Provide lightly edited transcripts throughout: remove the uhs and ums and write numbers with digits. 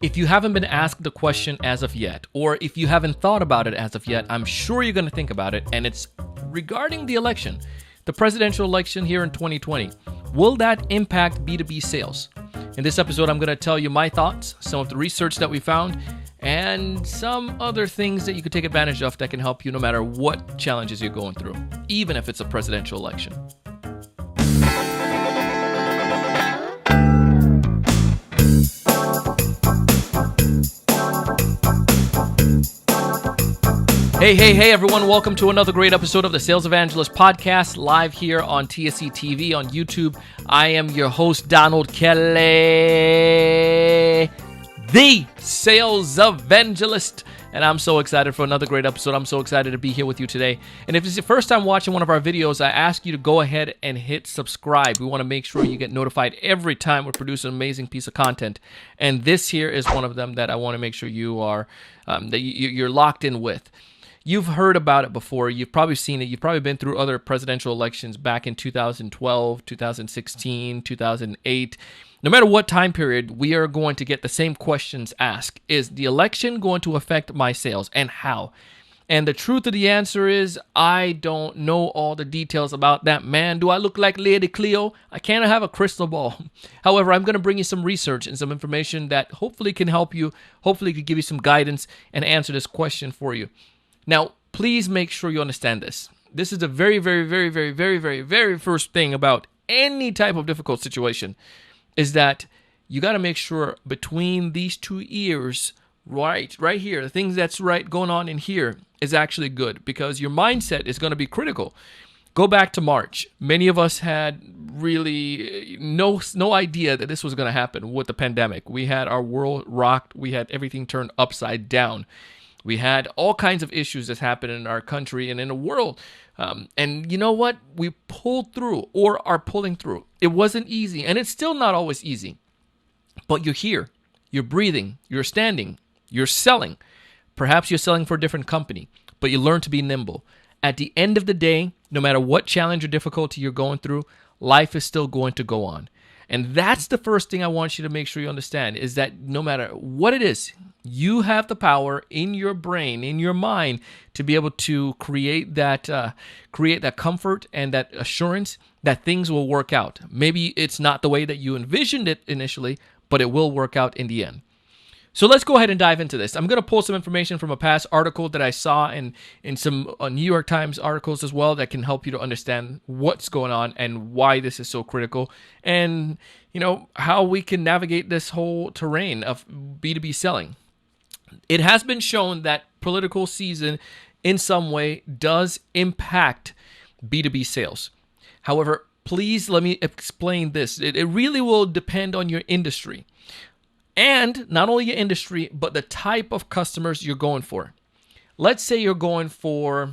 If you haven't been asked the question as of yet, or if you haven't thought about it as of yet, I'm sure you're going to think about it, and it's regarding the election, the presidential election here in 2020. Will that impact B2B sales? In this episode, I'm going to tell you my thoughts, some of the research that we found, and some other things that you could take advantage of that can help you no matter what challenges you're going through, even if it's a presidential election. Hey, everyone. Welcome to another great episode of the Sales Evangelist Podcast, live here on TSE TV on YouTube. I am your host, Donald Kelly, the Sales Evangelist, and I'm so excited for another great episode. I'm so excited to be here with you today. And if it's your first time watching one of our videos, I ask you to go ahead and hit subscribe. We want to make sure you get notified every time we produce an amazing piece of content. And this here is one of them that I want to make sure you are you're locked in with. You've heard about it before. You've probably seen it. You've probably been through other presidential elections back in 2012, 2016, 2008. No matter what time period, we are going to get the same questions asked. Is the election going to affect my sales, and how? And the truth of the answer is, I don't know all the details about that, man. Do I look like Lady Cleo? I can't have a crystal ball. However, I'm going to bring you some research and some information that hopefully can help you, hopefully can give you some guidance and answer this question for you. Now, please make sure you understand this. This is the very first thing about any type of difficult situation is that you got to make sure between these two ears, right here, the things that's right going on in here is actually good, because your mindset is going to be critical. Go back to March. Many of us had really no idea that this was going to happen with the pandemic. We had our world rocked. We had everything turned upside down. We had all kinds of issues that happened in our country and in the world. And you know what? We pulled through, or are pulling through. It wasn't easy, and it's still not always easy. But you're here. You're breathing. You're standing. You're selling. Perhaps you're selling for a different company, but you learn to be nimble. At the end of the day, no matter what challenge or difficulty you're going through, life is still going to go on. And that's the first thing I want you to make sure you understand, is that no matter what it is, you have the power in your brain, in your mind, to be able to create that comfort and that assurance that things will work out. Maybe it's not the way that you envisioned it initially, but it will work out in the end. So let's go ahead and dive into this. I'm going to pull some information from a past article that I saw in some New York Times articles as well that can help you to understand what's going on and why this is so critical, and how we can navigate this whole terrain of B2B selling. It has been shown that political season in some way does impact B2B sales. However, please let me explain this. It really will depend on your industry. And not only your industry, but the type of customers you're going for. Let's say you're going for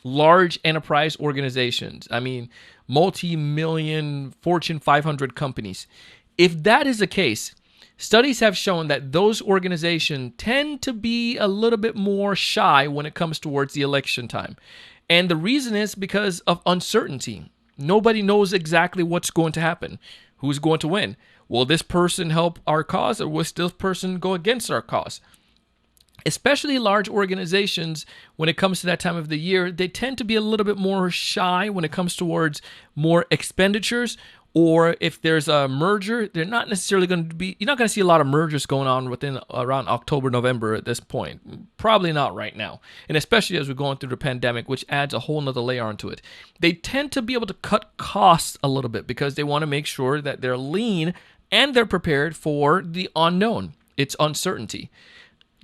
large enterprise organizations. I mean, multi-million Fortune 500 companies. If that is the case, studies have shown that those organizations tend to be a little bit more shy when it comes towards the election time. And the reason is because of uncertainty. Nobody knows exactly what's going to happen. Who's going to win? Will this person help our cause, or will this person go against our cause? Especially large organizations, when it comes to that time of the year, they tend to be a little bit more shy when it comes towards more expenditures, or if there's a merger, they're not necessarily going to be, you're not going to see a lot of mergers going on around October, November at this point. Probably not right now. And especially as we're going through the pandemic, which adds a whole nother layer onto it. They tend to be able to cut costs a little bit because they want to make sure that they're lean and they're prepared for the unknown. It's uncertainty.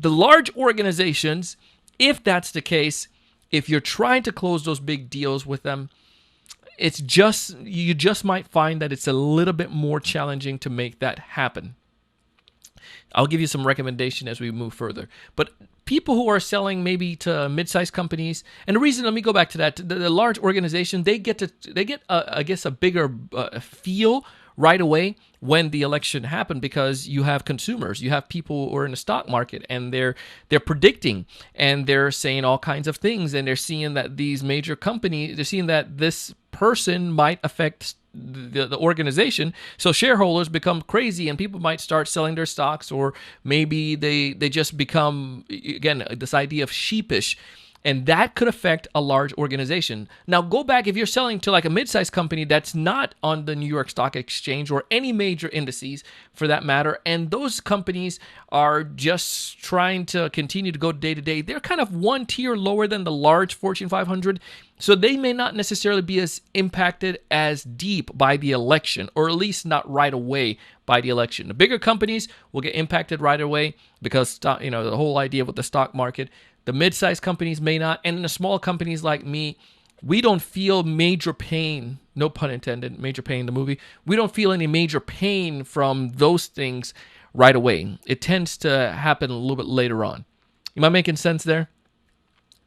The large organizations, if that's the case, if you're trying to close those big deals with them, you just might find that it's a little bit more challenging to make that happen. I'll give you some recommendation as we move further. But people who are selling maybe to mid-sized companies, and the reason, let me go back to that, the large organization, they get a bigger feel right away when the election happened, because you have consumers, you have people who are in the stock market, and they're predicting, and they're saying all kinds of things, and they're seeing that these major companies, they're seeing that this person might affect the organization. So shareholders become crazy, and people might start selling their stocks, or maybe they just become, again, this idea of sheepish. And that could affect a large organization. Now, go back, if you're selling to like a mid-sized company that's not on the New York Stock Exchange or any major indices for that matter, and those companies are just trying to continue to go day to day, they're kind of one tier lower than the large Fortune 500. So they may not necessarily be as impacted as deep by the election, or at least not right away by the election. The bigger companies will get impacted right away because, the whole idea with the stock market. The mid-sized companies may not, and the small companies like me, we don't feel major pain, no pun intended, major pain, the movie. We don't feel any major pain from those things right away. It tends to happen a little bit later on. Am I making sense there?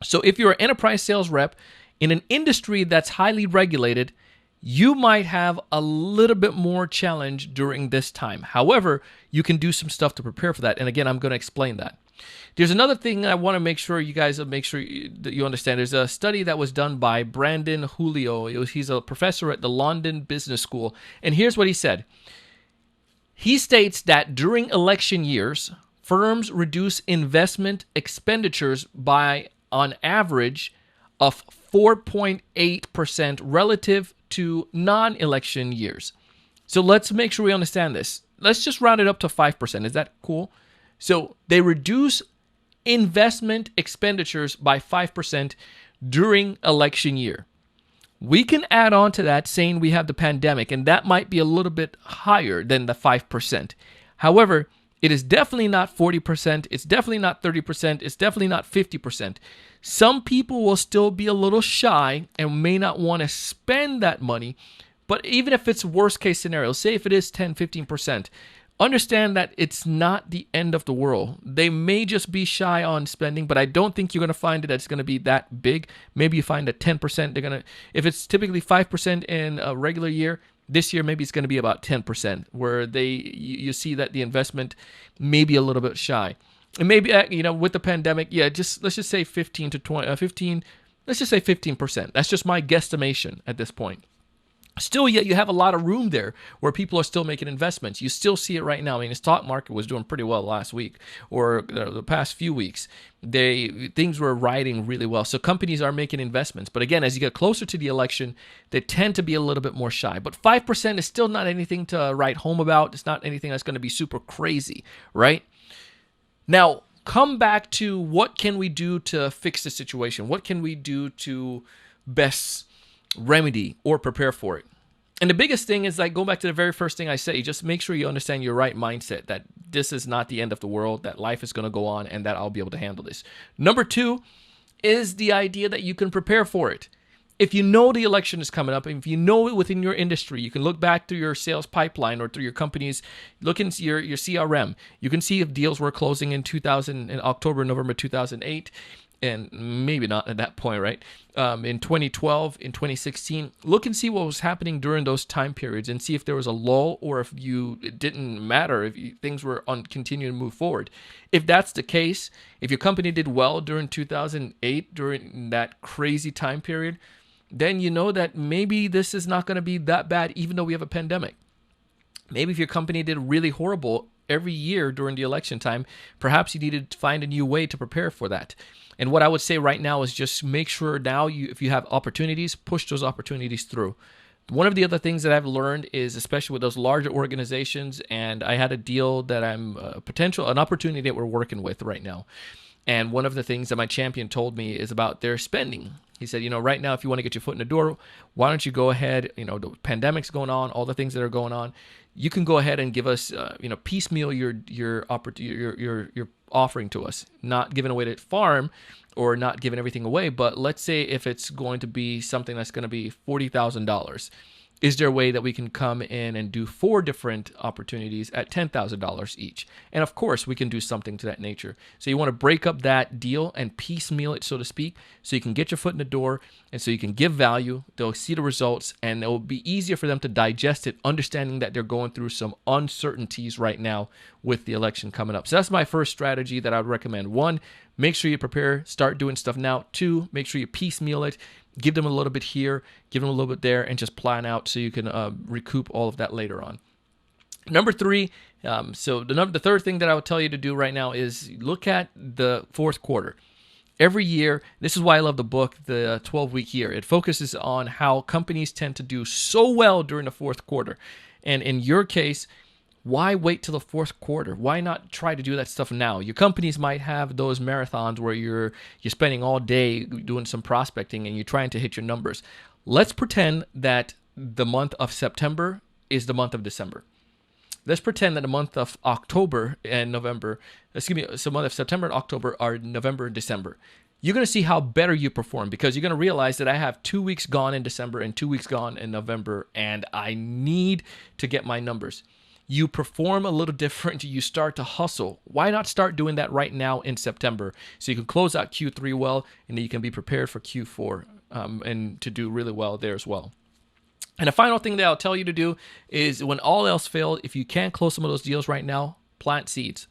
So if you're an enterprise sales rep in an industry that's highly regulated, you might have a little bit more challenge during this time. However, you can do some stuff to prepare for that. And again, I'm going to explain that. There's another thing I want to make sure you guys that you understand. There's a study that was done by Brandon Julio. He's a professor at the London Business School. And here's what he said. He states that during election years, firms reduce investment expenditures by, on average, of 4.8% relative to non-election years. So let's make sure we understand this. Let's just round it up to 5%. Is that cool? So they reduce investment expenditures by 5% during election year. We can add on to that saying we have the pandemic, and that might be a little bit higher than the 5%. However, it is definitely not 40%. It's definitely not 30%. It's definitely not 50%. Some people will still be a little shy and may not want to spend that money. But even if it's worst case scenario, say if it is 10, 15%, understand that it's not the end of the world. They may just be shy on spending, but I don't think you're going to find it that's going to be that big. Maybe you find that 10%, they're going to, if it's typically 5% in a regular year, this year maybe it's going to be about 10%, where you see that the investment may be a little bit shy. And maybe, with the pandemic, let's just say 15 to 20, let's just say 15%. That's just my guesstimation at this point. Still, yet you have a lot of room there where people are still making investments. You still see it right now. I mean, the stock market was doing pretty well last week, or the past few weeks. Things were riding really well. So companies are making investments. But again, as you get closer to the election, they tend to be a little bit more shy. But 5% is still not anything to write home about. It's not anything that's going to be super crazy, right? Now, come back to what can we do to fix the situation? What can we do to best remedy or prepare for it? And the biggest thing is, like, go back to the very first thing I say, just make sure you understand your right mindset, that this is not the end of the world, that life is going to go on, and that I'll be able to handle this. Number two is the idea that you can prepare for it. If you know the election is coming up, and if you know it within your industry, you can look back through your sales pipeline or through your company's, look into your CRM. You can see if deals were closing in October, November 2008. And maybe not at that point, right? In 2012, in 2016, look and see what was happening during those time periods, and see if there was a lull, or if it didn't matter, if things were continuing to move forward. If that's the case, if your company did well during 2008, during that crazy time period, then you know that maybe this is not going to be that bad, even though we have a pandemic. Maybe if your company did really horrible every year during the election time, perhaps you needed to find a new way to prepare for that. And what I would say right now is just make sure now, if you have opportunities, push those opportunities through. One of the other things that I've learned is, especially with those larger organizations, and I had a deal that an opportunity that we're working with right now. And one of the things that my champion told me is about their spending. He said, right now, if you want to get your foot in the door, why don't you go ahead, the pandemic's going on, all the things that are going on, you can go ahead and give us, piecemeal your offering to us, not giving away the farm or not giving everything away. But let's say if it's going to be something that's going to be $40,000, Is there a way that we can come in and do 4 different opportunities at $10,000 each? And of course, we can do something to that nature. So you want to break up that deal and piecemeal it, so to speak, so you can get your foot in the door and so you can give value. They'll see the results and it will be easier for them to digest it, understanding that they're going through some uncertainties right now with the election coming up. So that's my first strategy that I would recommend. 1, make sure you prepare, start doing stuff now. 2, make sure you piecemeal it. Give them a little bit here, give them a little bit there, and just plan out so you can recoup all of that later on. Number 3, the third thing that I would tell you to do right now is look at the fourth quarter. Every year, this is why I love the book, The 12-Week Year. It focuses on how companies tend to do so well during the fourth quarter. And in your case, why wait till the fourth quarter? Why not try to do that stuff now? Your companies might have those marathons where you're spending all day doing some prospecting and you're trying to hit your numbers. Let's pretend that the month of September is the month of December. Let's pretend that the month of October and November, so month of September and October are November and December. You're going to see how better you perform because you're going to realize that I have 2 weeks gone in December and 2 weeks gone in November, and I need to get my numbers. You perform a little different. You start to hustle. Why not start doing that right now in September so you can close out Q3 well, and then you can be prepared for Q4 and to do really well there as well. And the final thing that I'll tell you to do is when all else fails, if you can't close some of those deals right now, plant seeds.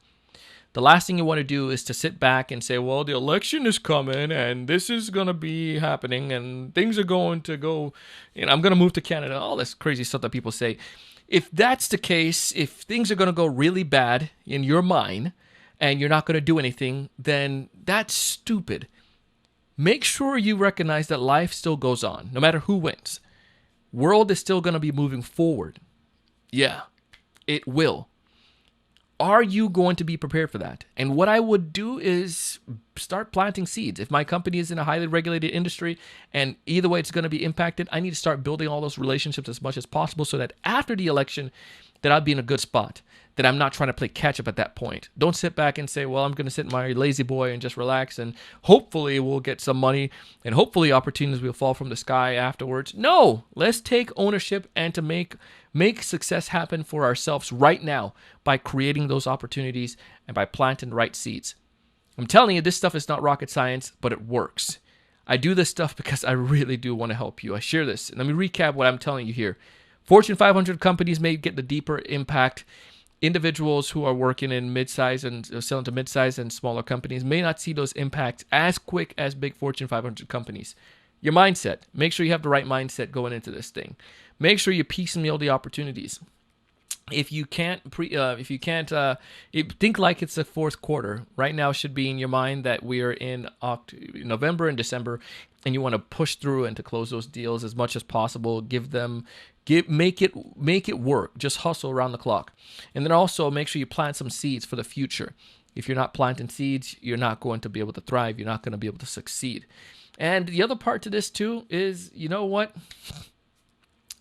The last thing you want to do is to sit back and say, well, the election is coming and this is going to be happening and things are going to go, I'm going to move to Canada, all this crazy stuff that people say. If that's the case, if things are going to go really bad in your mind and you're not going to do anything, then that's stupid. Make sure you recognize that life still goes on, no matter who wins. World is still going to be moving forward. Yeah, it will. Are you going to be prepared for that? And what I would do is start planting seeds. If my company is in a highly regulated industry and either way it's going to be impacted, I need to start building all those relationships as much as possible so that after the election, that I'll be in a good spot, that I'm not trying to play catch up at that point. Don't sit back and say, well, I'm going to sit in my lazy boy and just relax and hopefully we'll get some money and hopefully opportunities will fall from the sky afterwards. No, let's take ownership and to make success happen for ourselves right now by creating those opportunities and by planting the right seeds. I'm telling you, this stuff is not rocket science, but it works. I do this stuff because I really do want to help you. I share this. And let me recap what I'm telling you here. Fortune 500 companies may get the deeper impact. Individuals who are working in mid-size and selling to mid-size and smaller companies may not see those impacts as quick as big Fortune 500 companies. Your mindset. Make sure you have the right mindset going into this thing. Make sure you piecemeal the opportunities. If you can't, think like it's the fourth quarter. Right now, it should be in your mind that we are in November and December, and you want to push through and to close those deals as much as possible. Make it work. Just hustle around the clock, and then also make sure you plant some seeds for the future. If you're not planting seeds, you're not going to be able to thrive. You're not going to be able to succeed. And the other part to this too is, you know what?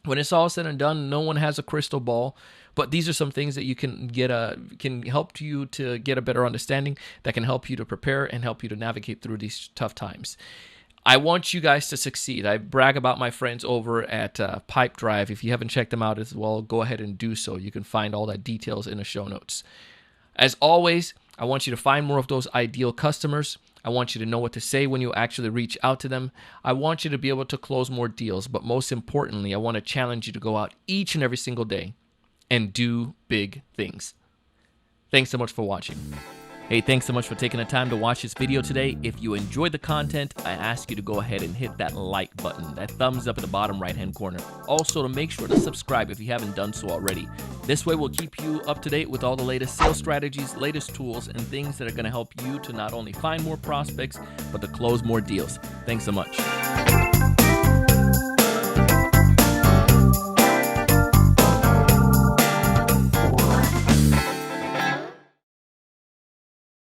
When it's all said and done, no one has a crystal ball. But these are some things that you can can help you to get a better understanding, that can help you to prepare and help you to navigate through these tough times. I want you guys to succeed. I brag about my friends over at Pipe Drive. If you haven't checked them out as well, go ahead and do so. You can find all that details in the show notes. As always, I want you to find more of those ideal customers. I want you to know what to say when you actually reach out to them. I want you to be able to close more deals. But most importantly, I want to challenge you to go out each and every single day and do big things. Thanks so much for watching. Hey, thanks so much for taking the time to watch this video today. If you enjoyed the content, I ask you to go ahead and hit that like button, that thumbs up in the bottom right-hand corner. Also, to make sure to subscribe if you haven't done so already. This way, we'll keep you up to date with all the latest sales strategies, latest tools, and things that are going to help you to not only find more prospects, but to close more deals. Thanks so much.